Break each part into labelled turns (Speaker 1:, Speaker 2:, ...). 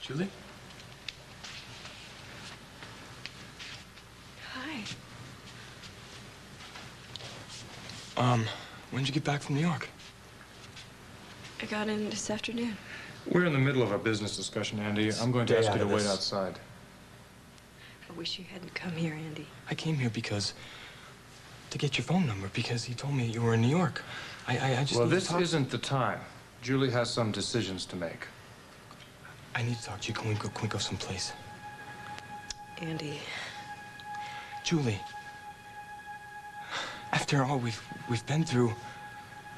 Speaker 1: Julie?
Speaker 2: Hi.
Speaker 1: When did you get back from New York?
Speaker 2: I got in this afternoon.
Speaker 3: We're in the middle of a business discussion, Andy. I'm going to ask you to wait outside.
Speaker 2: I wish you hadn't come here, Andy.
Speaker 1: I came here to get your phone number, because he told me you were in New York. I just
Speaker 3: Well,
Speaker 1: need to
Speaker 3: this
Speaker 1: talk...
Speaker 3: isn't the time. Julie has some decisions to make.
Speaker 1: I need to talk to you. Can we go someplace?
Speaker 2: Andy.
Speaker 1: Julie. After all we've been through,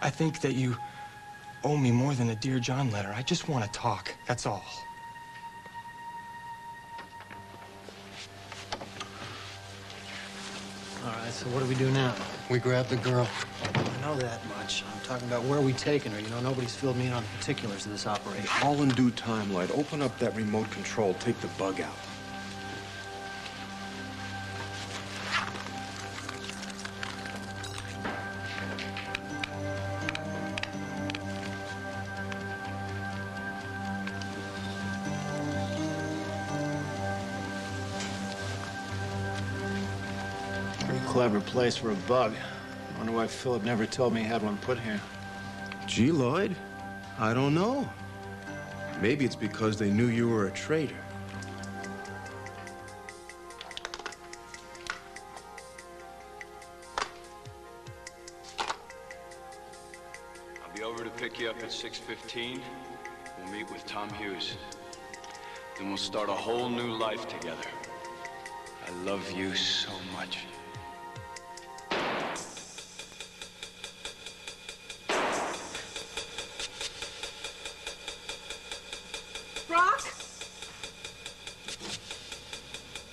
Speaker 1: I think that you owe me more than a Dear John letter. I just want to talk, that's all.
Speaker 4: All right, so what do we do now?
Speaker 5: We grab the girl.
Speaker 4: I know that much. I'm talking about where are we taking her. You know, nobody's filled me in on the particulars of this operation.
Speaker 5: All in due time, Lloyd. Open up that remote control. Take the bug out.
Speaker 4: Clever place for a bug. I wonder why Philip never told me he had one put here.
Speaker 5: Gee, Lloyd, I don't know. Maybe it's because they knew you were a traitor.
Speaker 6: I'll be over to pick you up at 6:15. We'll meet with Tom Hughes. Then we'll start a whole new life together. I love you so much.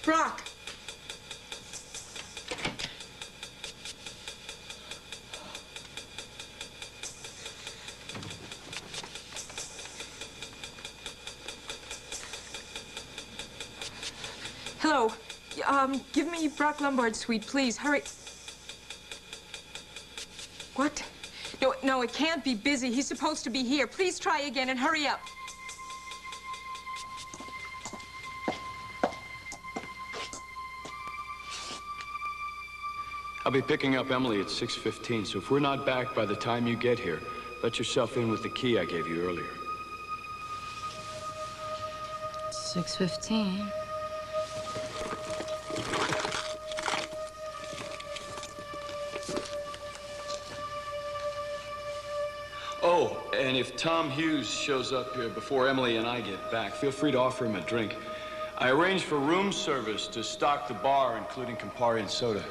Speaker 2: Brock! Hello. Give me Brock Lombard's suite, please. Hurry. What? No, it can't be busy. He's supposed to be here. Please try again and hurry up.
Speaker 6: I'll be picking up Emily at 6:15, so if we're not back by the time you get here, let yourself in with the key I gave you earlier.
Speaker 7: 6:15.
Speaker 6: Oh, and if Tom Hughes shows up here before Emily and I get back, feel free to offer him a drink. I arranged for room service to stock the bar, including Campari and soda.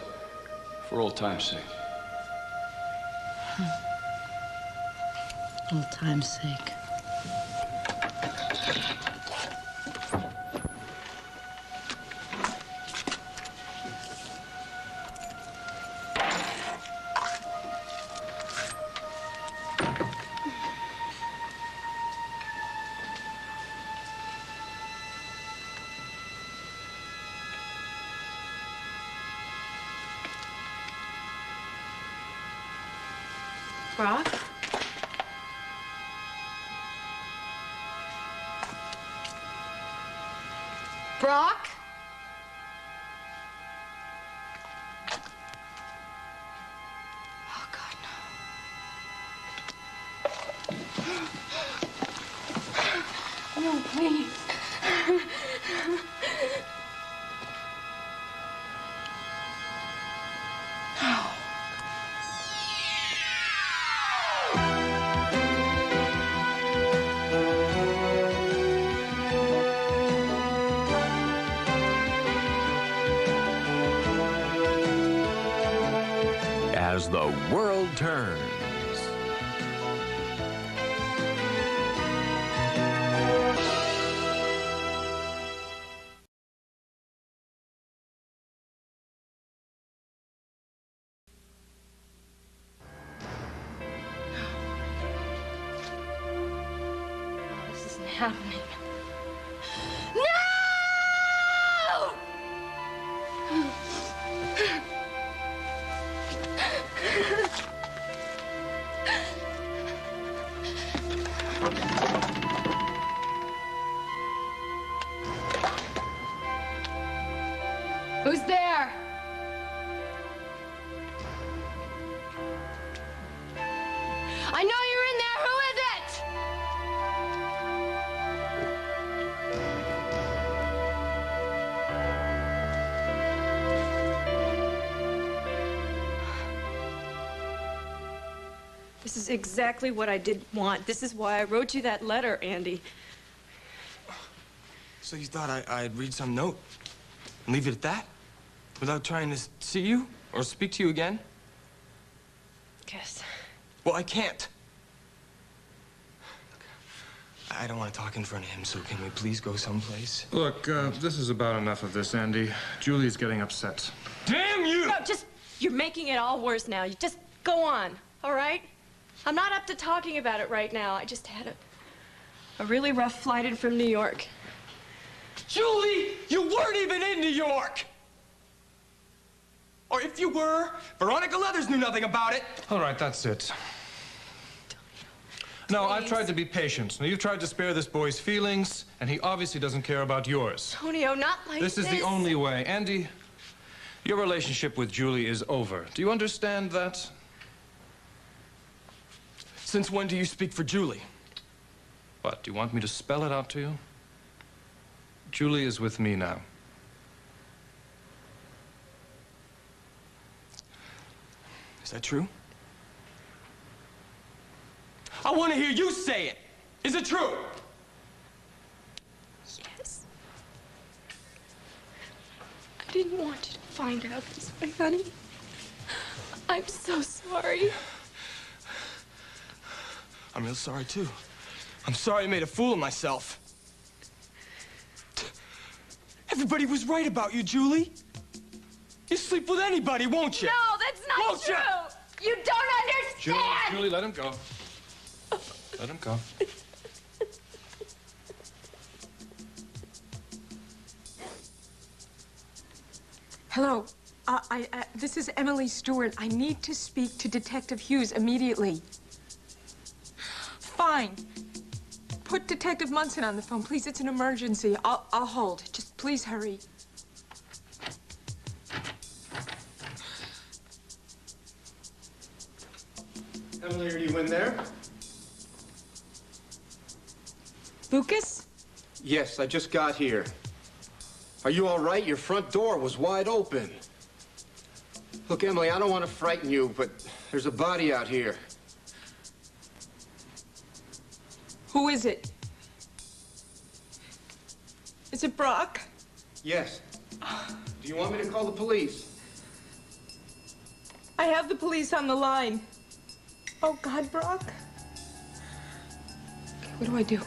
Speaker 6: For old time's sake.
Speaker 7: Old time's sake.
Speaker 2: Brock? Brock? Oh, God, no. No, please. No.
Speaker 8: As the world turns.
Speaker 7: This isn't happening. Who's there? I know you're in there. Who is it?
Speaker 2: This is exactly what I did want. This is why I wrote you that letter, Andy.
Speaker 1: So you thought I'd read some note and leave it at that? Without trying to see you or speak to you again?
Speaker 2: Yes.
Speaker 1: Well, I can't. I don't want to talk in front of him, so can we please go someplace?
Speaker 3: Look, this is about enough of this, Andy. Julie's getting upset.
Speaker 1: Damn you!
Speaker 2: No, you're making it all worse now. You just go on, all right? I'm not up to talking about it right now. I just had a really rough flight in from New York.
Speaker 1: Julie, you weren't even in New York! Or if you were, Veronica Leathers knew nothing about it.
Speaker 3: All right, that's it. No, I've tried to be patient. Now, you've tried to spare this boy's feelings, and he obviously doesn't care about yours.
Speaker 2: Antonio, not like this.
Speaker 3: This is the only way. Andy, your relationship with Julie is over. Do you understand that?
Speaker 1: Since when do you speak for Julie?
Speaker 3: What, do you want me to spell it out to you? Julie is with me now.
Speaker 1: Is that true? I want to hear you say it. Is it true?
Speaker 2: Yes. I didn't want you to find out this way, honey. I'm so sorry.
Speaker 1: I'm real sorry, too. I'm sorry I made a fool of myself. Everybody was right about you, Julie. You sleep with anybody, won't you?
Speaker 2: No, that's not
Speaker 1: Won't
Speaker 2: true. You don't understand.
Speaker 3: Julie, let him go. Let him go.
Speaker 2: Hello. This is Emily Stewart. I need to speak to Detective Hughes immediately. Fine. Put Detective Munson on the phone, please. It's an emergency. I'll hold. Just please hurry.
Speaker 5: Emily, are you in there?
Speaker 2: Lucas?
Speaker 5: Yes, I just got here. Are you all right? Your front door was wide open. Look, Emily, I don't want to frighten you, but there's a body out here.
Speaker 2: Who is it? Is it Brock?
Speaker 5: Yes. Do you want me to call the police?
Speaker 2: I have the police on the line. Oh, God, Brock. Okay, what do I do?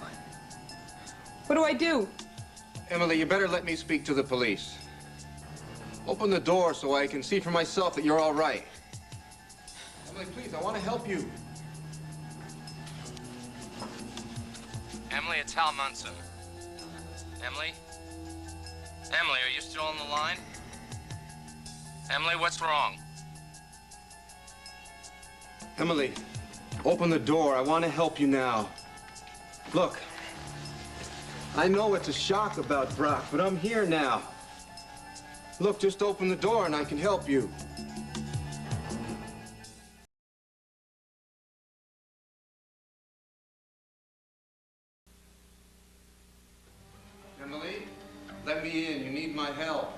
Speaker 2: What do I do?
Speaker 5: Emily, you better let me speak to the police. Open the door so I can see for myself that you're all right. Emily, please, I want to help you.
Speaker 9: Emily, it's Hal Munson. Emily? Emily, are you still on the line? Emily, what's wrong?
Speaker 5: Emily, open the door. I want to help you now. Look, I know it's a shock about Brock, but I'm here now. Look, just open the door and I can help you. Emily, let me in. You need my help.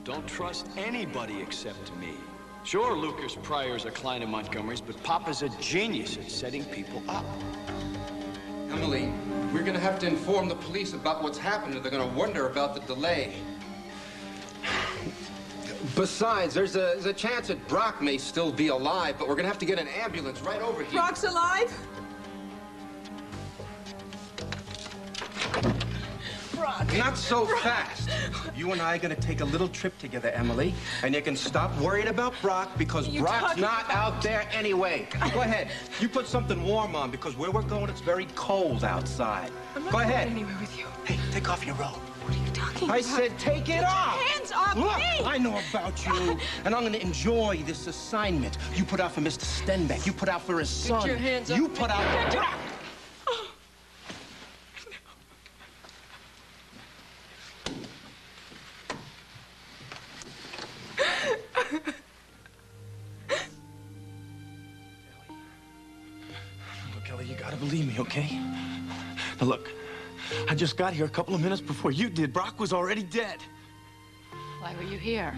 Speaker 6: Don't trust anybody except me. Sure, Lucas Pryor's a client of Montgomery's, but Papa's a genius at setting people up.
Speaker 5: Emily, we're gonna have to inform the police about what's happened, or they're gonna wonder about the delay. Besides, there's a chance that Brock may still be alive, but we're gonna have to get an ambulance right over here.
Speaker 2: Brock's alive? Brock.
Speaker 5: Not so fast. You and I are gonna take a little trip together, Emily, and you can stop worrying about Brock because Brock's not out there anyway. Go ahead. You put something warm on because where we're going, it's very cold outside. Go ahead.
Speaker 2: I'm not going anywhere with you.
Speaker 5: Hey, take off your robe.
Speaker 2: What are you talking about?
Speaker 5: I said take it off.
Speaker 2: Your hands off
Speaker 5: Look,
Speaker 2: me!
Speaker 5: I know about you, and I'm gonna enjoy this assignment. You put out for Mr. Stenbeck. You put out for his son.
Speaker 2: your hands off
Speaker 5: You
Speaker 2: me.
Speaker 5: put out for Brock.
Speaker 10: Ellie. You gotta believe me, okay? Now, look, I just got here a couple of minutes before you did. Brock was already dead.
Speaker 7: Why were you here?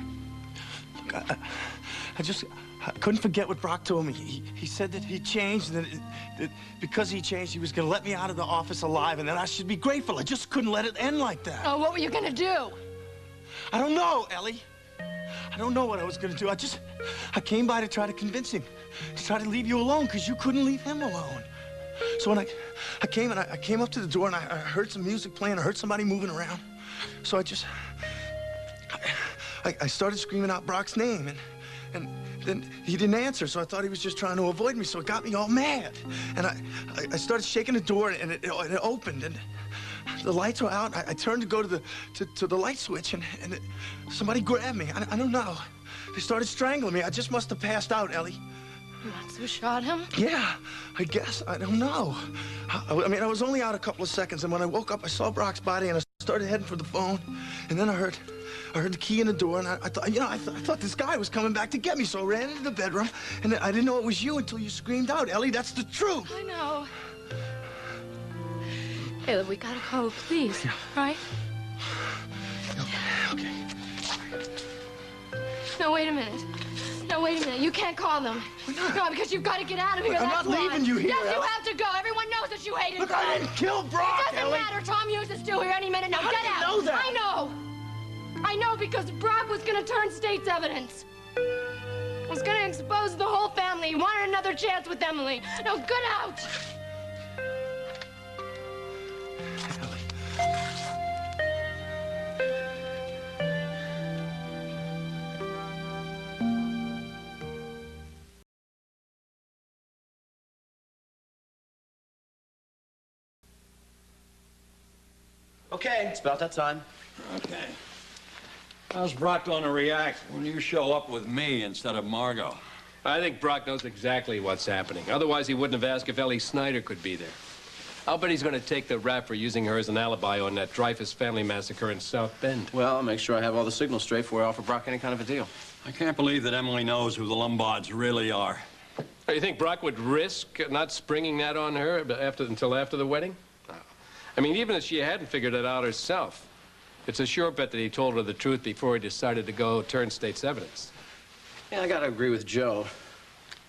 Speaker 10: Look, I couldn't forget what Brock told me. He said that he changed, that because he changed, he was gonna let me out of the office alive, and that I should be grateful. I just couldn't let it end like that.
Speaker 7: Oh, what were you gonna do?
Speaker 10: I don't know, Ellie. I don't know what I was gonna do. I came by to try to convince him, to try to leave you alone, because you couldn't leave him alone. So when I came up to the door, and I heard some music playing, I heard somebody moving around. So I started screaming out Brock's name, and then he didn't answer, so I thought he was just trying to avoid me, so it got me all mad. And I started shaking the door, and it opened, and the lights were out. I turned to go to the light switch, and somebody grabbed me. I don't know. They started strangling me. I just must have passed out, Ellie.
Speaker 7: That's who shot him?
Speaker 10: Yeah, I guess. I don't know. I mean, I was only out a couple of seconds, and when I woke up, I saw Brock's body, and I started heading for the phone, and then I heard the key in the door, and I thought, you know, I thought this guy was coming back to get me, so I ran into the bedroom, and I didn't know it was you until you screamed out, Ellie. That's the truth.
Speaker 7: I know. Hey, look, we gotta go, please.
Speaker 10: Yeah.
Speaker 7: Right?
Speaker 10: Okay.
Speaker 7: No, wait a minute. No, wait a minute. You can't call them.
Speaker 10: Why not?
Speaker 7: No, because you've got to get out of here.
Speaker 10: Look, I'm
Speaker 7: That's
Speaker 10: not
Speaker 7: why.
Speaker 10: leaving you here,
Speaker 7: Yes, you
Speaker 10: Ellie.
Speaker 7: have to go. Everyone knows that you hated
Speaker 10: Look,
Speaker 7: Tom.
Speaker 10: I didn't kill Brock,
Speaker 7: It doesn't
Speaker 10: Ellie.
Speaker 7: matter. Tom Hughes is still here any minute. Now,
Speaker 10: How
Speaker 7: get
Speaker 10: do you
Speaker 7: out.
Speaker 10: know that?
Speaker 7: I know. I know because Brock was going to turn state's evidence. Was going to expose the whole family. He wanted another chance with Emily. Now, get out.
Speaker 5: Okay, it's about that time.
Speaker 11: Okay. How's Brock going to react when you show up with me instead of Margot?
Speaker 12: I think Brock knows exactly what's happening. Otherwise, he wouldn't have asked if Ellie Snyder could be there. I'll bet he's going to take the rap for using her as an alibi on that Dreyfus family massacre in South Bend.
Speaker 5: Well, I'll make sure I have all the signals straight before I offer Brock any kind of a deal.
Speaker 11: I can't believe that Emily knows who the Lombards really are.
Speaker 12: Oh, you think Brock would risk not springing that on her until after the wedding? No. I mean, even if she hadn't figured it out herself, it's a sure bet that he told her the truth before he decided to go turn state's evidence.
Speaker 5: Yeah, I gotta agree with Joe.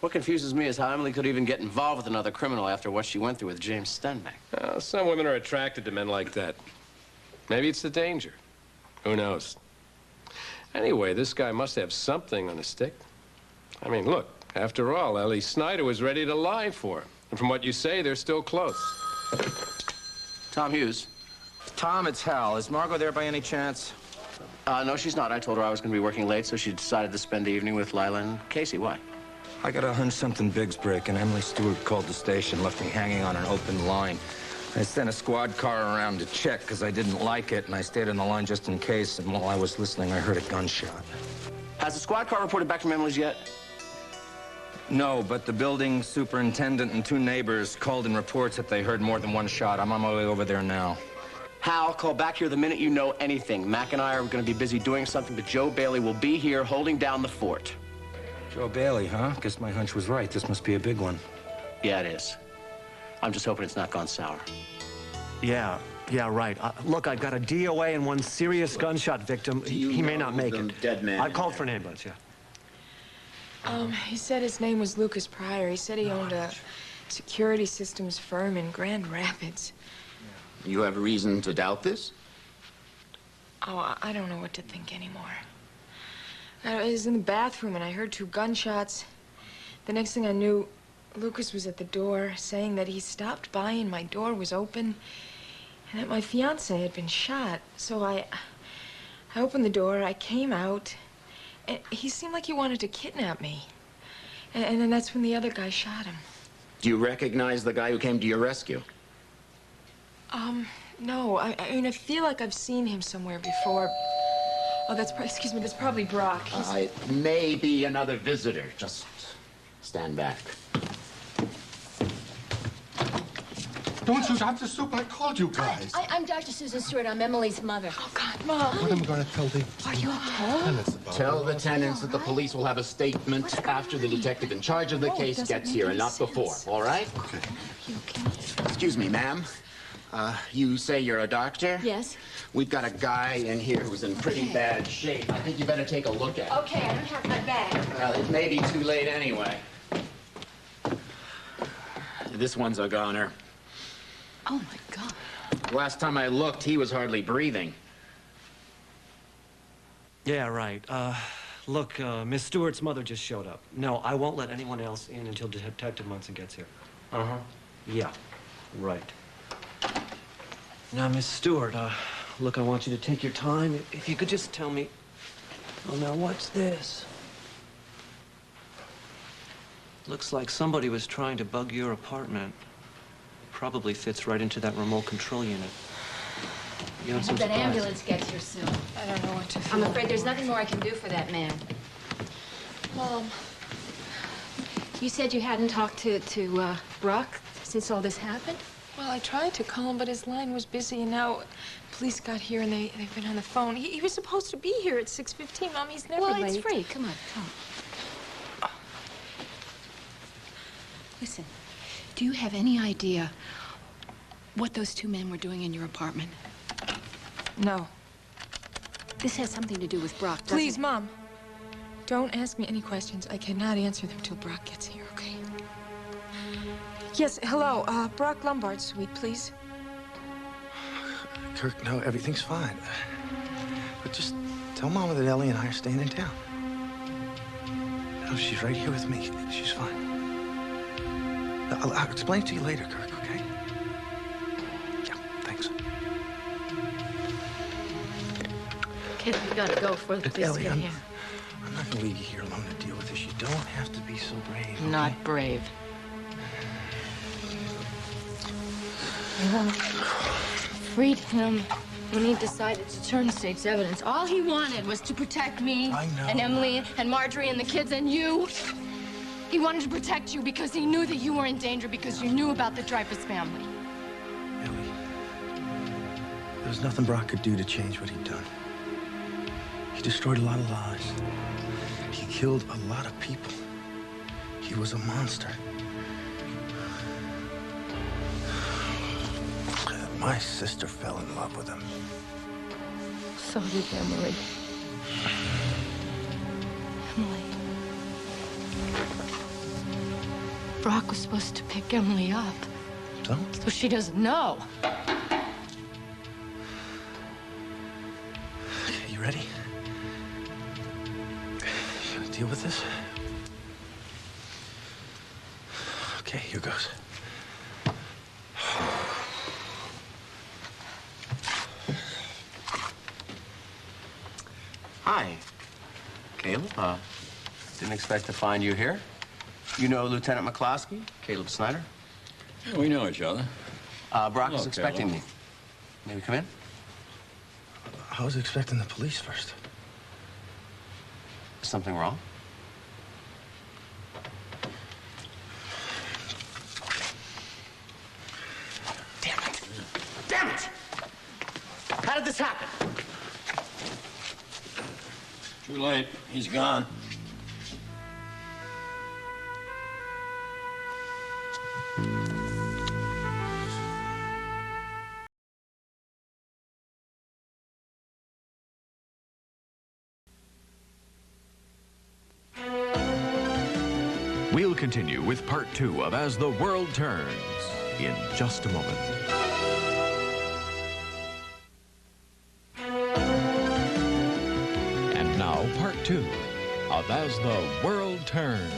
Speaker 5: What confuses me is how Emily could even get involved with another criminal after what she went through with James Stenbeck.
Speaker 12: Some women are attracted to men like that. Maybe it's the danger. Who knows? Anyway, this guy must have something on his stick. I mean, look, after all, Ellie Snyder was ready to lie for him. And from what you say, they're still close.
Speaker 5: Tom Hughes.
Speaker 9: Tom, it's Hal. Is Margot there by any chance?
Speaker 5: No, she's not. I told her I was going to be working late, so she decided to spend the evening with Lila and Casey. Why?
Speaker 9: I got a hunch something big's breaking. Emily Stewart called the station, left me hanging on an open line. I sent a squad car around to check because I didn't like it, and I stayed on the line just in case, and while I was listening, I heard a gunshot.
Speaker 5: Has the squad car reported back from Emily's yet?
Speaker 9: No, but the building superintendent and two neighbors called in reports that they heard more than one shot. I'm on my way over there now.
Speaker 5: Hal, call back here the minute you know anything. Mac and I are going to be busy doing something, but Joe Bailey will be here holding down the fort.
Speaker 9: Joe Bailey, huh? Guess my hunch was right. This must be a big one.
Speaker 5: Yeah, it is. I'm just hoping it's not gone sour.
Speaker 13: Yeah, right. Look, I've got a DOA and one serious gunshot victim. He may not make it.
Speaker 14: Dead man.
Speaker 13: I called for an ambulance, yeah.
Speaker 15: He said his name was Lucas Pryor. He said he owned a security systems firm in Grand Rapids.
Speaker 14: You have reason to doubt this?
Speaker 15: Oh, I don't know what to think anymore. I was in the bathroom and I heard two gunshots. The next thing I knew, Lucas was at the door saying that he stopped by and my door was open and that my fiance had been shot. So I opened the door, I came out, and he seemed like he wanted to kidnap me. And then that's when the other guy shot him.
Speaker 14: Do you recognize the guy who came to your rescue?
Speaker 15: No. I mean, I feel like I've seen him somewhere before. Oh, excuse me, that's probably Brock.
Speaker 14: It may be another visitor. Just stand back.
Speaker 10: Don't use after soup. I called you guys.
Speaker 16: I'm Dr. Susan Stewart. I'm Emily's mother.
Speaker 15: Oh, God, Mom.
Speaker 10: What am I going to tell the
Speaker 16: Are you okay?
Speaker 10: tenants about?
Speaker 14: Tell the tenants that the police will have a statement after the detective in charge of the case gets here and not before, all right?
Speaker 10: Okay.
Speaker 16: You okay?
Speaker 14: Excuse me, ma'am. You say you're a doctor?
Speaker 16: Yes.
Speaker 14: We've got a guy in here who's in pretty bad shape. I think you better take a look at him.
Speaker 16: Okay, I don't have my bag.
Speaker 14: It may be too late anyway. This one's a goner.
Speaker 16: Oh, my God.
Speaker 14: Last time I looked, he was hardly breathing.
Speaker 13: Yeah, right. Look, Miss Stewart's mother just showed up. No, I won't let anyone else in until Detective Munson gets here. Uh-huh. Yeah, right. Now, Miss Stewart, look, I want you to take your time. If you could just tell me... Oh, now, what's this? Looks like somebody was trying to bug your apartment. Probably fits right into that remote control unit. You know,
Speaker 16: I hope that ambulance gets here soon.
Speaker 15: I don't know what to feel.
Speaker 16: I'm afraid there's nothing more I can do for that man.
Speaker 15: Mom.
Speaker 16: You said you hadn't talked to Brock since all this happened?
Speaker 15: Well, I tried to call him, but his line was busy, and now police got here, and they've been on the phone. He was supposed to be here at 6:15. Mom, he's never late.
Speaker 16: Well, it's free. Come on, come on. Listen, do you have any idea what those two men were doing in your apartment?
Speaker 15: No.
Speaker 16: This has something to do with Brock, doesn't
Speaker 15: Please,
Speaker 16: it?
Speaker 15: Mom. Don't ask me any questions. I cannot answer them till Brock gets here, okay? Yes, hello. Brock Lombard's suite, please.
Speaker 10: Kirk, no, everything's fine. But just tell Mama that Ellie and I are staying in town. No, she's right here with me. She's fine. I'll explain it to you later, Kirk, okay? Yeah, thanks.
Speaker 16: Kid, we gotta go before the police
Speaker 10: Ellie,
Speaker 16: get here.
Speaker 10: I'm not gonna leave you here alone to deal with this. You don't have to be so brave. Okay?
Speaker 16: Not brave. Freed him when he decided to turn state's evidence. All he wanted was to protect me and Emily and Marjorie and the kids and you. He wanted to protect you because he knew that you were in danger because you knew about the Dreyfus family.
Speaker 10: Ellie, there was nothing Brock could do to change what he'd done. He destroyed a lot of lives. He killed a lot of people. He was a monster. My sister fell in love with him.
Speaker 16: So did Emily. Emily. Brock was supposed to pick Emily up. So she doesn't know.
Speaker 10: Okay, you ready? You gonna deal with this? Okay, here goes.
Speaker 5: Hi, Caleb. Didn't expect to find you here. You know Lieutenant McCloskey, Caleb Snyder?
Speaker 11: Yeah, we know each other.
Speaker 5: Brock is
Speaker 11: Hello,
Speaker 5: expecting
Speaker 11: Caleb.
Speaker 5: me. May we come in?
Speaker 10: I was expecting the police first.
Speaker 5: Is something wrong? Damn it! Damn it! How did this happen?
Speaker 11: Too late. He's gone.
Speaker 8: We'll continue with part 2 of As the World Turns in just a moment. And now, part 2 of As the World Turns.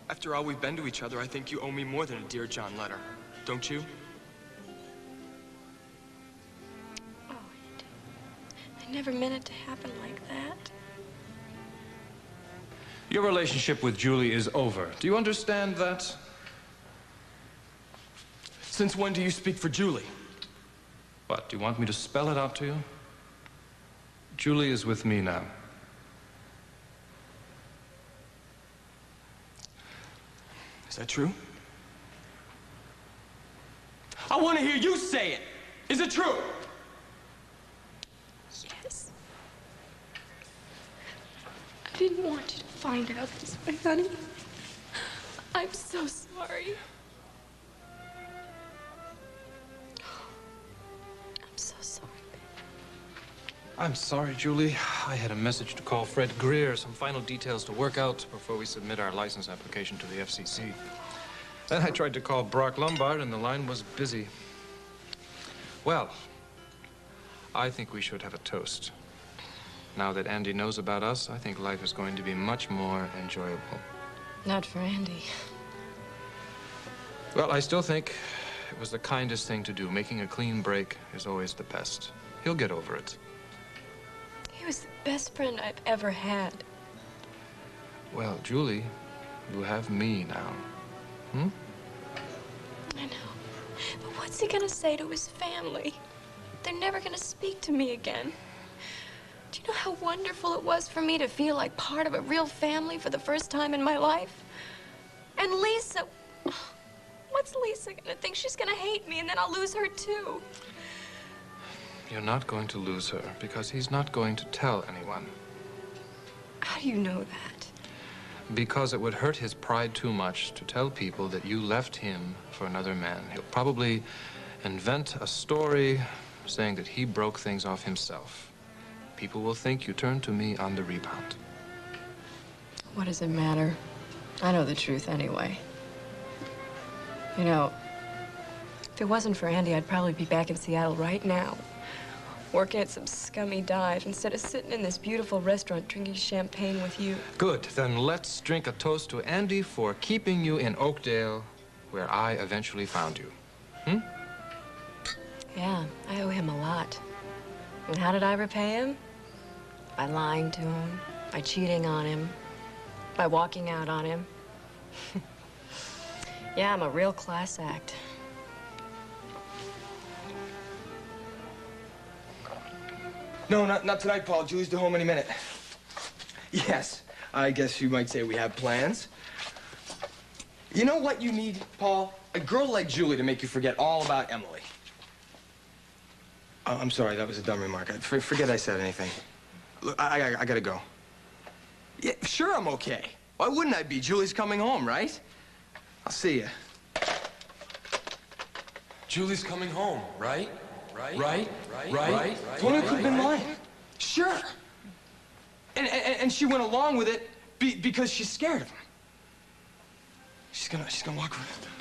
Speaker 1: After all we've been to each other, I think you owe me more than a Dear John letter. Don't you?
Speaker 2: I never meant it to happen like that.
Speaker 3: Your relationship with Julie is over. Do you understand that?
Speaker 1: Since when do you speak for Julie?
Speaker 3: What, do you want me to spell it out to you? Julie is with me now.
Speaker 1: Is that true? I want to hear you say it. Is it true?
Speaker 7: Yes. I didn't want you to find out this way, honey. I'm so sorry. I'm so sorry.
Speaker 3: I'm sorry, Julie. I had a message to call Fred Greer, some final details to work out before we submit our license application to the FCC. Then I tried to call Brock Lombard, and the line was busy. Well, I think we should have a toast. Now that Andy knows about us, I think life is going to be much more enjoyable.
Speaker 15: Not for Andy.
Speaker 3: Well, I still think it was the kindest thing to do. Making a clean break is always the best. He'll get over it.
Speaker 2: He was the best friend I've ever had.
Speaker 3: Well, Julie, you have me now. Hmm?
Speaker 2: I know. But what's he gonna say to his family? They're never gonna speak to me again. Do you know how wonderful it was for me to feel like part of a real family for the first time in my life? And Lisa, what's Lisa gonna think? She's gonna hate me and then I'll lose her too.
Speaker 3: You're not going to lose her because he's not going to tell anyone.
Speaker 2: How do you know that?
Speaker 3: Because it would hurt his pride too much to tell people that you left him for another man. He'll probably invent a story saying that he broke things off himself. People will think you turned to me on the rebound.
Speaker 2: What does it matter? I know the truth anyway. You know, if it wasn't for Andy, I'd probably be back in Seattle right now, working at some scummy dive instead of sitting in this beautiful restaurant drinking champagne with you.
Speaker 3: Good, then let's drink a toast to Andy for keeping you in Oakdale, where I eventually found you. Hmm?
Speaker 2: Yeah, I owe him a lot. And how did I repay him? By lying to him, by cheating on him, by walking out on him. Yeah, I'm a real class act.
Speaker 1: No, not tonight, Paul. Julie's due home any minute. Yes, I guess you might say we have plans. You know what you need, Paul? A girl like Julie to make you forget all about Emily. Oh, I'm sorry, that was a dumb remark. Forget I said anything. Look, I gotta go. Yeah, sure I'm okay. Why wouldn't I be? Julie's coming home, right? I'll see you.
Speaker 17: Julie's coming home, right? Right?
Speaker 1: Tony could have been lying. Sure. And she went along with it because she's scared of him. She's gonna walk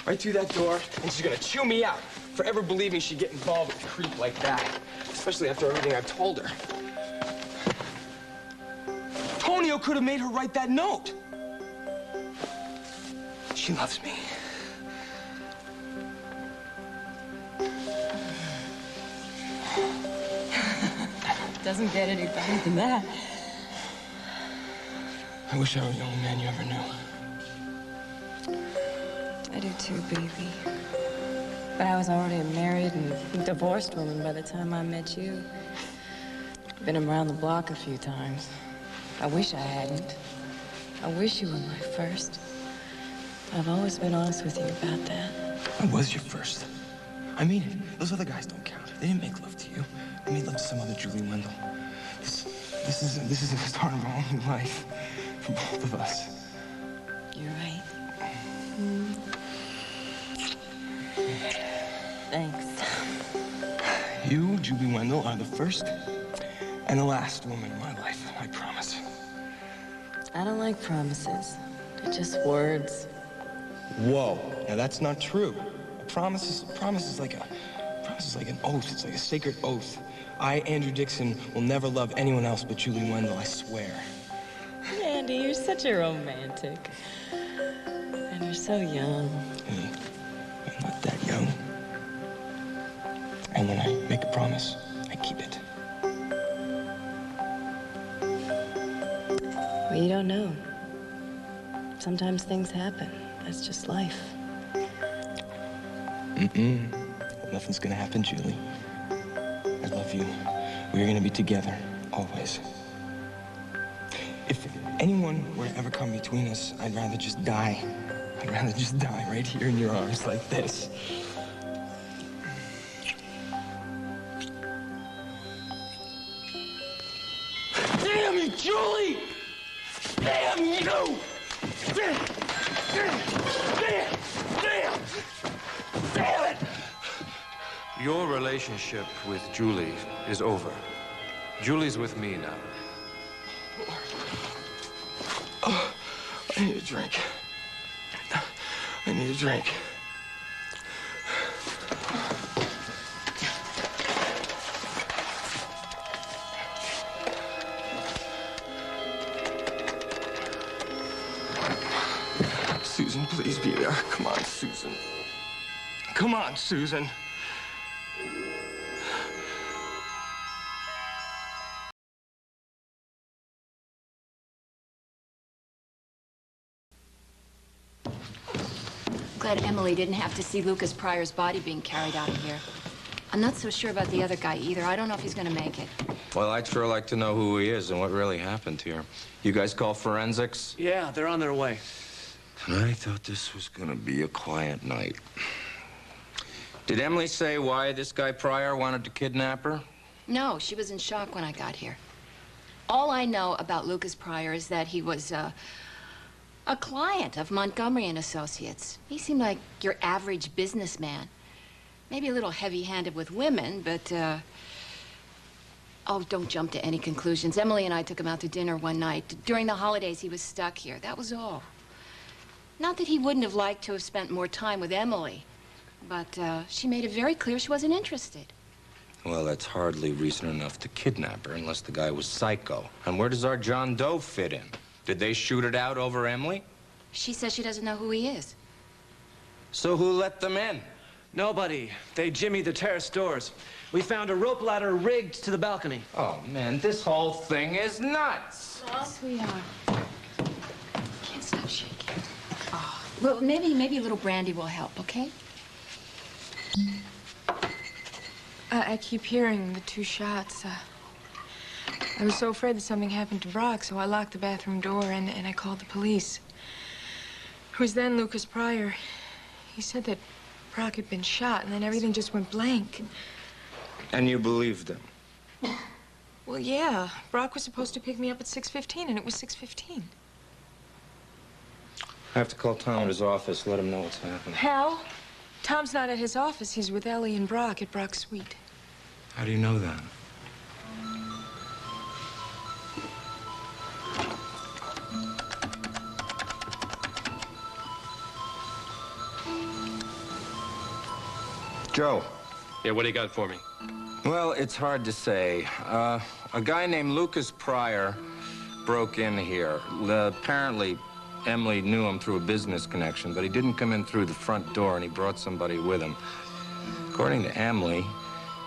Speaker 1: right through that door, and she's gonna chew me out for ever believing she'd get involved with a creep like that, especially after everything I've told her. Tonio could have made her write that note. She loves me.
Speaker 2: Doesn't get any better than that.
Speaker 1: I wish I were the only man you ever knew.
Speaker 2: I do too, baby. But I was already a married and divorced woman by the time I met you. Been around the block a few times. I wish I hadn't. I wish you were my first. I've always been honest with you about that.
Speaker 1: I was your first. I mean it. Those other guys don't count. They didn't make love to you. They made love to some other Julie Wendell. This is the start of our new life for both of us.
Speaker 2: You're right. Thanks.
Speaker 1: You, Julie Wendell, are the first and the last woman in my life, I promise.
Speaker 2: I don't like promises. They're just words.
Speaker 1: Whoa. Now that's not true. A promise is like an oath. It's like a sacred oath. I, Andrew Dixon, will never love anyone else but Julie Wendell, I swear.
Speaker 2: Andy, you're such a romantic. And you're so young.
Speaker 1: Hey, I'm not that young. And when I make a promise, I keep it.
Speaker 2: Well, you don't know. Sometimes things happen. That's just life.
Speaker 1: Nothing's gonna happen, Julie. I love you. We're gonna be together, always. If anyone were to ever come between us, I'd rather just die I'd rather just die right here in your arms like this. Damn you, Julie! Damn you! Damn! Damn it!
Speaker 3: Your relationship with Julie is over. Julie's with me now.
Speaker 1: Oh, I need a drink. I need a drink. Susan, please be there. Come on, Susan. Come on, Susan.
Speaker 2: Glad Emily didn't have to see Lucas Pryor's body being carried out of here. I'm not so sure about the other guy either. I don't know if he's gonna make it.
Speaker 9: Well, I'd sure like to know who he is and what really happened here. You guys call forensics?
Speaker 13: Yeah, they're on their way.
Speaker 9: I thought this was gonna be a quiet night. Did Emily say why this guy Pryor wanted to kidnap her?
Speaker 2: No, she was in shock when I got here. All I know about Lucas Pryor is that he was, a client of Montgomery and Associates. He seemed like your average businessman. Maybe a little heavy-handed with women, but, oh, don't jump to any conclusions. Emily and I took him out to dinner one night. During the holidays, he was stuck here. That was all. Not that he wouldn't have liked to have spent more time with Emily, but, she made it very clear she wasn't interested.
Speaker 9: Well, that's hardly reason enough to kidnap her unless the guy was psycho. And where does our John Doe fit in? Did they shoot it out over Emily?
Speaker 2: She says she doesn't know who he is.
Speaker 9: So who let them in?
Speaker 13: Nobody. They jimmied the terrace doors. We found a rope ladder rigged to the balcony.
Speaker 9: Oh, man, this whole thing is nuts.
Speaker 2: Oh, sweetheart. Can't stop shaking. Oh, well, maybe a little brandy will help, okay?
Speaker 15: I keep hearing the two shots. I was so afraid that something happened to Brock, so I locked the bathroom door and I called the police. It was then Lucas Pryor. He said that Brock had been shot, and then everything just went blank.
Speaker 9: And you believed him?
Speaker 15: Well, yeah. Brock was supposed to pick me up at 6:15, and it was 6:15.
Speaker 9: I have to call Tom at his office, let him know what's happened.
Speaker 15: How? Tom's not at his office. He's with Ellie and Brock at Brock's suite.
Speaker 9: How do you know that? Joe.
Speaker 12: Yeah, what do you got for me?
Speaker 9: Well, it's hard to say. A guy named Lucas Pryor broke in here. Apparently, Emily knew him through a business connection, but he didn't come in through the front door, and he brought somebody with him. According to Emily,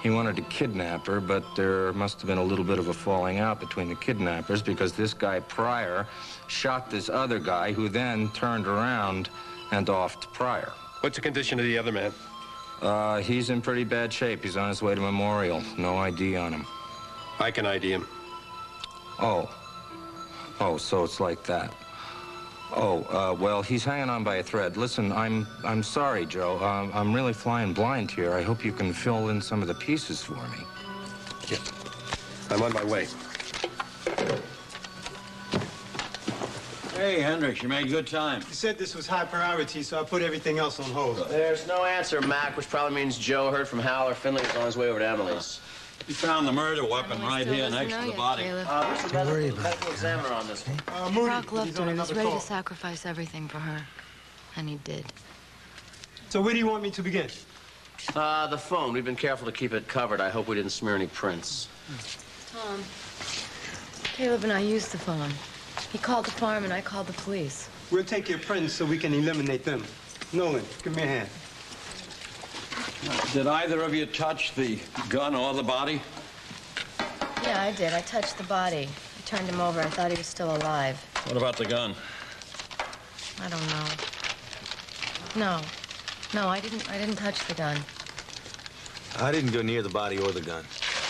Speaker 9: he wanted to kidnap her, but there must have been a little bit of a falling out between the kidnappers because this guy Pryor shot this other guy who then turned around and offed Pryor.
Speaker 12: What's the condition of the other man?
Speaker 9: He's in pretty bad shape. He's on his way to Memorial. No ID on him.
Speaker 12: I can ID him.
Speaker 9: Oh, so it's like that. Well, he's hanging on by a thread. Listen, I'm sorry, Joe. I'm really flying blind here. I hope you can fill in some of the pieces for me.
Speaker 12: Yeah. I'm on my way.
Speaker 11: Hey, Hendricks, you made good time.
Speaker 18: You said this was high priority, so I put everything else on hold.
Speaker 14: There's no answer, Mac, which probably means Joe heard from Hal or Finley was on his way over to Emily's.
Speaker 11: We found the murder weapon right here next to the body.
Speaker 14: Where's the medical examiner on this one?
Speaker 16: Brock loved her. He was ready to sacrifice everything for her. And he did.
Speaker 18: So where do you want me to begin?
Speaker 14: The phone. We've been careful to keep it covered. I hope we didn't smear any prints.
Speaker 16: Tom, Caleb and I used the phone. He called the farm and I called the police.
Speaker 18: We'll take your prints so we can eliminate them. Nolan, give me a hand.
Speaker 11: Did either of you touch the gun or the body?
Speaker 16: Yeah, I did. I touched the body. I turned him over. I thought he was still alive.
Speaker 11: What about the gun?
Speaker 16: I don't know. No, I didn't touch the gun.
Speaker 10: I didn't go near the body or the gun.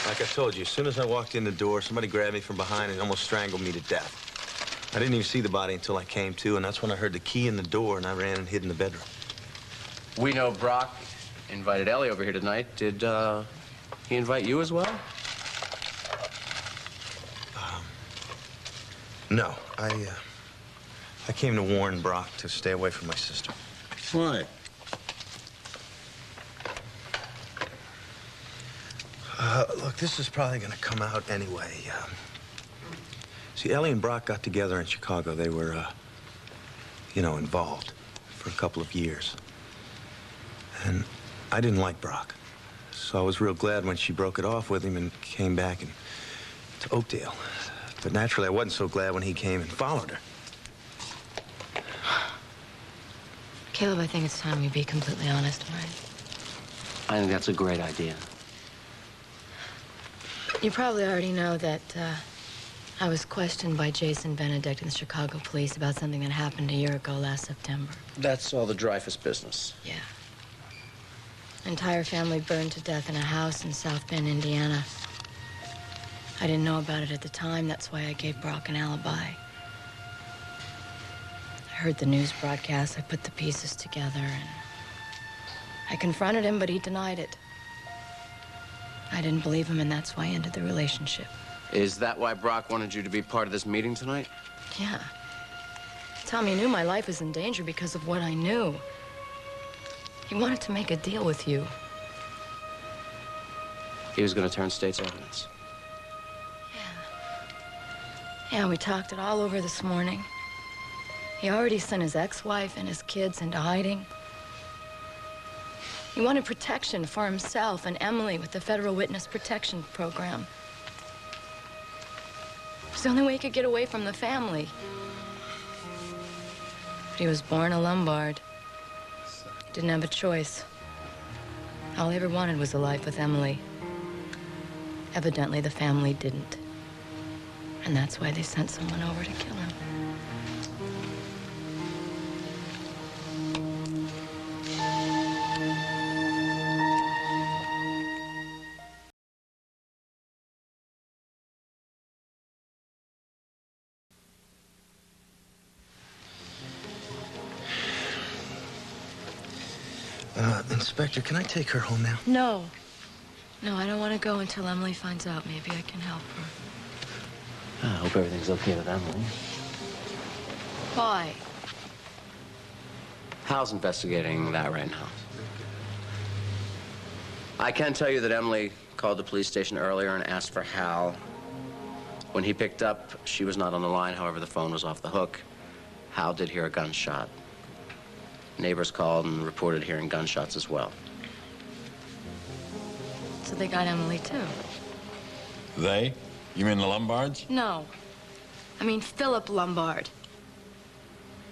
Speaker 10: Like I told you, as soon as I walked in the door, somebody grabbed me from behind and almost strangled me to death. I didn't even see the body until I came to, and that's when I heard the key in the door, and I ran and hid in the bedroom.
Speaker 14: We know Brock invited Ellie over here tonight. Did he invite you as well?
Speaker 10: No, I came to warn Brock to stay away from my sister.
Speaker 11: Why?
Speaker 10: Look, this is probably going to come out anyway. See, Ellie and Brock got together in Chicago. They were, you know, involved for a couple of years. And I didn't like Brock. So I was real glad when she broke it off with him and came back to Oakdale. But naturally, I wasn't so glad when he came and followed her.
Speaker 16: Caleb, I think it's time we be completely honest, all right?
Speaker 14: I think that's a great idea.
Speaker 16: You probably already know that I was questioned by Jason Benedict in the Chicago police about something that happened a year ago last September.
Speaker 14: That's all the Dreyfus business.
Speaker 16: Yeah. Entire family burned to death in a house in South Bend, Indiana. I didn't know about it at the time. That's why I gave Brock an alibi. I heard the news broadcast. I put the pieces together, and I confronted him, but he denied it. I didn't believe him, and that's why I ended the relationship.
Speaker 14: Is that why Brock wanted you to be part of this meeting tonight?
Speaker 16: Yeah. Tommy knew my life was in danger because of what I knew. He wanted to make a deal with you.
Speaker 14: He was going to turn state's evidence.
Speaker 16: Yeah, we talked it all over this morning. He already sent his ex-wife and his kids into hiding. He wanted protection for himself and Emily with the Federal Witness Protection Program. It was the only way he could get away from the family. But he was born a Lombard. Didn't have a choice. All he ever wanted was a life with Emily. Evidently, the family didn't. And that's why they sent someone over to kill him.
Speaker 10: Inspector, can I take her home now?
Speaker 16: No. No, I don't want to go until Emily finds out. Maybe I can help her.
Speaker 14: I hope everything's okay with Emily.
Speaker 16: Why?
Speaker 14: Hal's investigating that right now. I can tell you that Emily called the police station earlier and asked for Hal. When he picked up, she was not on the line. However, the phone was off the hook. Hal did hear a gunshot. Neighbors called and reported hearing gunshots as well.
Speaker 16: So they got Emily, too?
Speaker 11: They? You mean the Lombards?
Speaker 16: No. I mean Philip Lombard.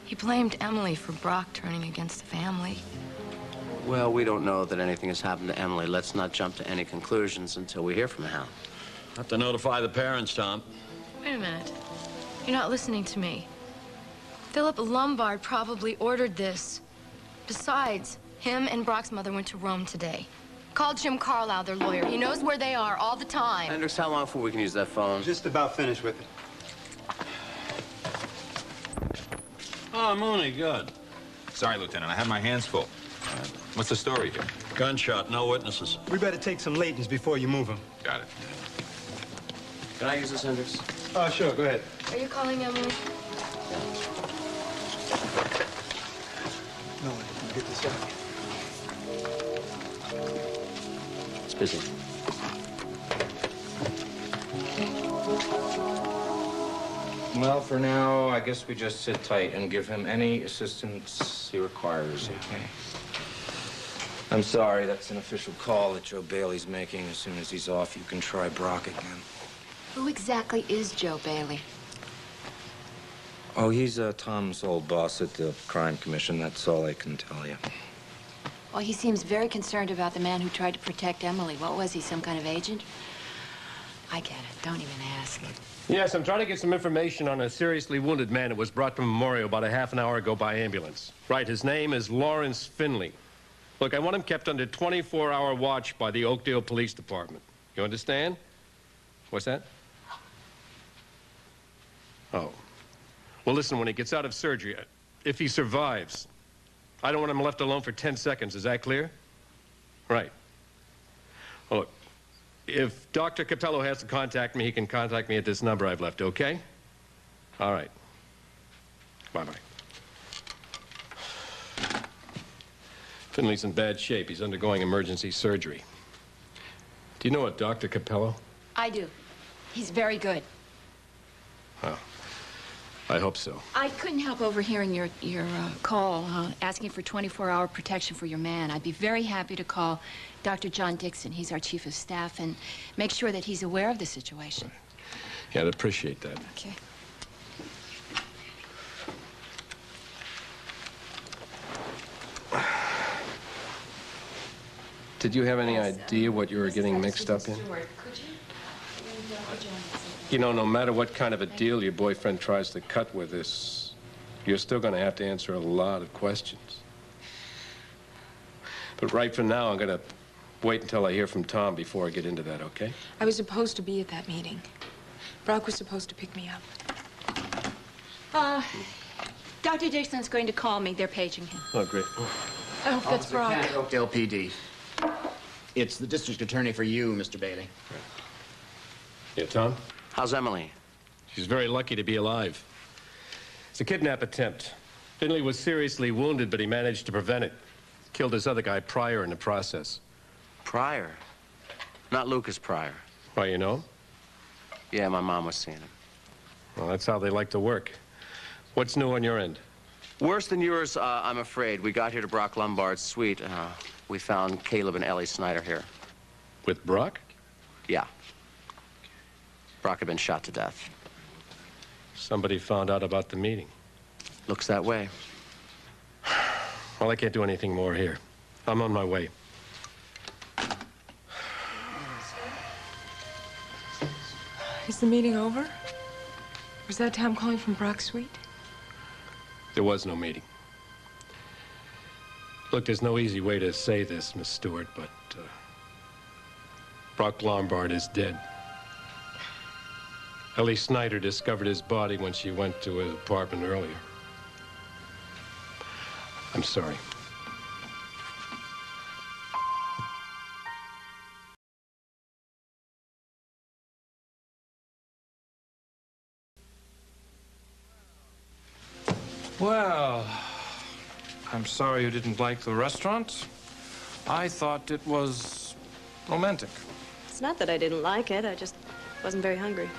Speaker 16: He blamed Emily for Brock turning against the family.
Speaker 14: Well, we don't know that anything has happened to Emily. Let's not jump to any conclusions until we hear from Hal.
Speaker 11: Have to notify the parents, Tom.
Speaker 16: Wait a minute. You're not listening to me. Philip Lombard probably ordered this. Besides, him and Brock's mother went to Rome today. Call Jim Carlisle, their lawyer. He knows where they are all the time.
Speaker 14: Hendricks, how long before we can use that phone?
Speaker 18: Just about finished with it.
Speaker 11: Oh, Mooney, good.
Speaker 19: Sorry, Lieutenant, I have my hands full. What's the story here?
Speaker 11: Gunshot, no witnesses.
Speaker 18: We better take some latents before you move them.
Speaker 19: Got it.
Speaker 14: Can I use this, Hendricks?
Speaker 18: Oh, sure, go ahead.
Speaker 16: Are you calling Emily?
Speaker 10: No, I can get this out.
Speaker 14: It's busy.
Speaker 9: Well, for now, I guess we just sit tight and give him any assistance he requires, okay? I'm sorry, that's an official call that Joe Bailey's making. As soon as he's off, you can try Brock again.
Speaker 2: Who exactly is Joe Bailey?
Speaker 9: Oh, he's Tom's old boss at the Crime Commission. That's all I can tell you.
Speaker 2: Well, he seems very concerned about the man who tried to protect Emily. What was he, some kind of agent? I get it. Don't even ask.
Speaker 12: Yes, I'm trying to get some information on a seriously wounded man that was brought to Memorial about a half an hour ago by ambulance. Right, his name is Lawrence Finley. Look, I want him kept under 24-hour watch by the Oakdale Police Department. You understand? What's that? Oh. Well, listen, when he gets out of surgery, if he survives, I don't want him left alone for 10 seconds. Is that clear? Right. Well, look, if Dr. Capello has to contact me, he can contact me at this number I've left, okay? All right. Bye-bye. Finley's in bad shape. He's undergoing emergency surgery. Do you know what Dr. Capello?
Speaker 16: I do. He's very good.
Speaker 12: Well, I hope so.
Speaker 16: I couldn't help overhearing your call asking for 24-hour protection for your man. I'd be very happy to call Dr. John Dixon. He's our chief of staff, and make sure that he's aware of the situation.
Speaker 12: Yeah, I'd appreciate that.
Speaker 16: Okay.
Speaker 12: Did you have any idea what you were getting mixed up in? You know, no matter what kind of a deal your boyfriend tries to cut with us, you're still going to have to answer a lot of questions. But right for now, I'm going to wait until I hear from Tom before I get into that, okay?
Speaker 15: I was supposed to be at that meeting. Brock was supposed to pick me up.
Speaker 16: Dr. Dixon's going to call me. They're paging him.
Speaker 12: Oh, great.
Speaker 15: I hope that's Brock.
Speaker 20: Oakdale PD. It's the district attorney for you, Mr. Bailey.
Speaker 12: Yeah, Tom?
Speaker 14: How's Emily?
Speaker 12: She's very lucky to be alive. It's a kidnap attempt. Finley was seriously wounded, but he managed to prevent it. Killed this other guy, Pryor, in the process.
Speaker 14: Pryor? Not Lucas Pryor.
Speaker 12: Why, you know?
Speaker 14: Yeah, my mom was seeing him.
Speaker 12: Well, that's how they like to work. What's new on your end?
Speaker 14: Worse than yours, I'm afraid. We got here to Brock Lombard's suite. We found Caleb and Ellie Snyder here.
Speaker 12: With Brock?
Speaker 14: Yeah. Brock had been shot to death.
Speaker 12: Somebody found out about the meeting.
Speaker 14: Looks that way.
Speaker 12: Well, I can't do anything more here. I'm on my way.
Speaker 15: Is the meeting over? Was that Tom calling from Brock's suite?
Speaker 12: There was no meeting. Look, there's no easy way to say this, Miss Stewart, but Brock Lombard is dead. Ellie Snyder discovered his body when she went to his apartment earlier. I'm sorry.
Speaker 3: Well, I'm sorry you didn't like the restaurant. I thought it was romantic.
Speaker 21: It's not that I didn't like it, I just wasn't very hungry.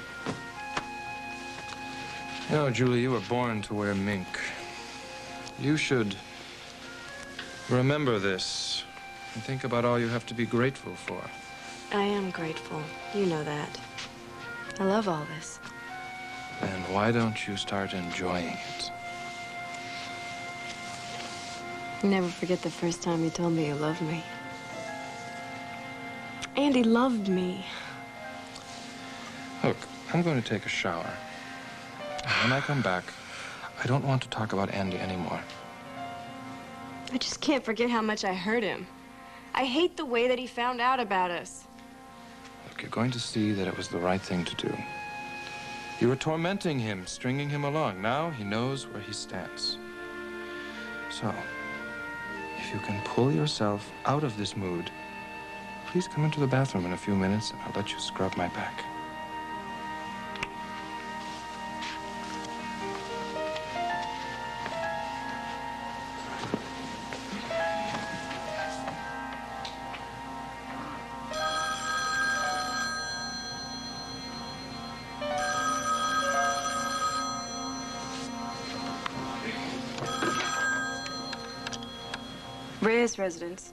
Speaker 3: You know, Julie, you were born to wear mink. You should remember this and think about all you have to be grateful for.
Speaker 21: I am grateful. You know that. I love all this.
Speaker 3: Then why don't you start enjoying it?
Speaker 21: Never forget the first time you told me you loved me. Andy loved me.
Speaker 3: Look, I'm going to take a shower. And when I come back, I don't want to talk about Andy anymore.
Speaker 21: I just can't forget how much I hurt him. I hate the way that he found out about us.
Speaker 3: Look, you're going to see that it was the right thing to do. You were tormenting him, stringing him along. Now he knows where he stands. So, if you can pull yourself out of this mood, please come into the bathroom in a few minutes and I'll let you scrub my back.
Speaker 21: Reyes residence.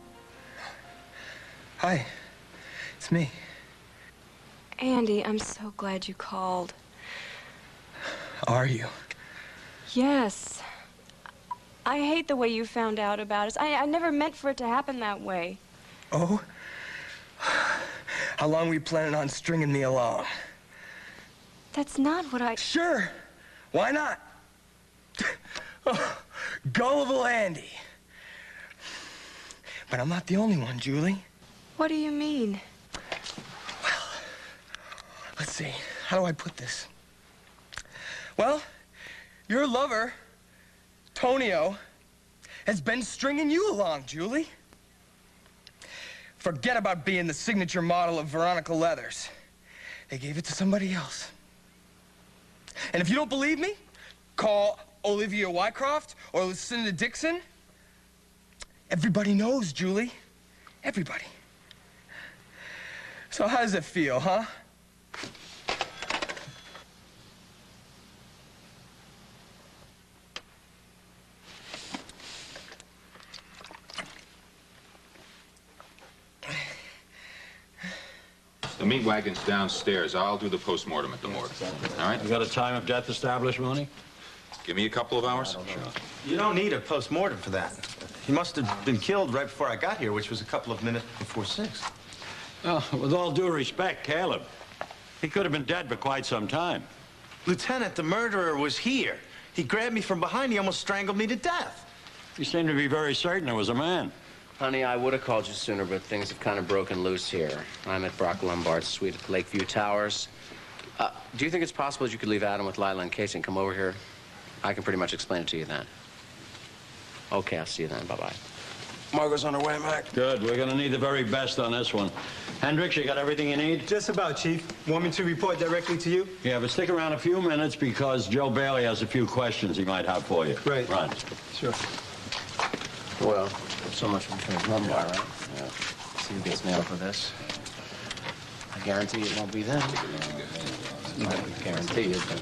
Speaker 1: Hi, it's me.
Speaker 21: Andy, I'm so glad you called.
Speaker 1: Are you?
Speaker 21: Yes. I hate the way you found out about us. I never meant for it to happen that way.
Speaker 1: Oh? How long were you planning on stringing me along?
Speaker 21: That's not what I...
Speaker 1: Sure. Why not? Oh, gullible Andy. But I'm not the only one, Julie.
Speaker 21: What do you mean?
Speaker 1: Well, let's see. How do I put this? Well, Your lover, Tonio, has been stringing you along, Julie. Forget about being the signature model of Veronica Leathers. They gave it to somebody else. And if you don't believe me, call Olivia Wycroft or Lucinda Dixon. Everybody knows, Julie. Everybody. So how does it feel, huh?
Speaker 19: The meat wagon's downstairs. I'll do the postmortem at the morgue. All right?
Speaker 11: You got a time of death established, Mooney?
Speaker 19: Give me a couple of hours. Sure.
Speaker 10: You don't need a post-mortem for that. He must have been killed right before I got here, which was a couple of minutes before 6.
Speaker 11: Oh, with all due respect, Caleb, he could have been dead for quite some time.
Speaker 10: Lieutenant, the murderer was here. He grabbed me from behind. He almost strangled me to death.
Speaker 11: You seem to be very certain it was a man.
Speaker 14: Honey, I would have called you sooner, but things have kind of broken loose here. I'm at Brock Lombard's suite at Lakeview Towers. Do you think it's possible that you could leave Adam with Lila and Casey and come over here? I can pretty much explain it to you then. Okay, I'll see you then. Bye-bye.
Speaker 11: Margot's on her way back. Good. We're going to need the very best on this one. Hendricks, you got everything you need?
Speaker 18: Just about, Chief. Want me to report directly to you?
Speaker 11: Yeah, but stick around a few minutes because Joe Bailey has a few questions he might have for you.
Speaker 18: Right.
Speaker 11: Run.
Speaker 18: Sure.
Speaker 14: Well, so much for Lieutenant Lombard, right? Yeah. See who gets nailed for this. I guarantee it won't be them. I guarantee it, but...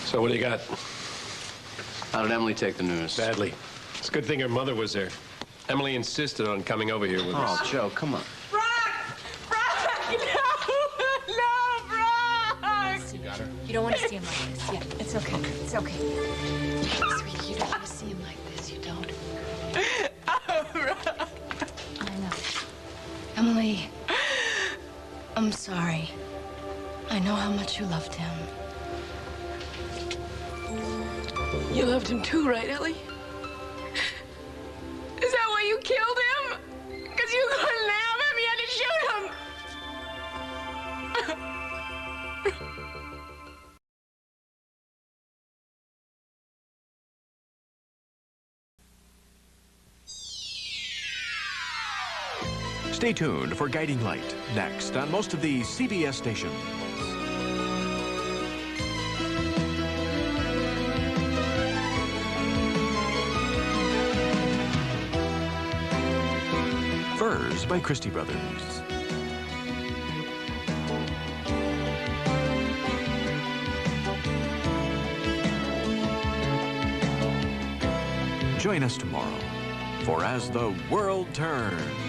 Speaker 12: So what do you got?
Speaker 14: How did Emily take the news?
Speaker 12: Badly. It's a good thing her mother was there. Emily insisted on coming over here with us.
Speaker 14: Oh, Joe, come on.
Speaker 16: You don't want to see him like this. Yeah, it's okay. It's okay. Sweetie, you don't want to see him like this. You don't. I know. Emily, I'm sorry. I know how much you loved him.
Speaker 15: You loved him too, right, Ellie? Is that why you killed him? Because you couldn't have him, you had to shoot him!
Speaker 8: Stay tuned for Guiding Light, next on most of the CBS stations. Furs by Christie Brothers. Join us tomorrow for As the World Turns.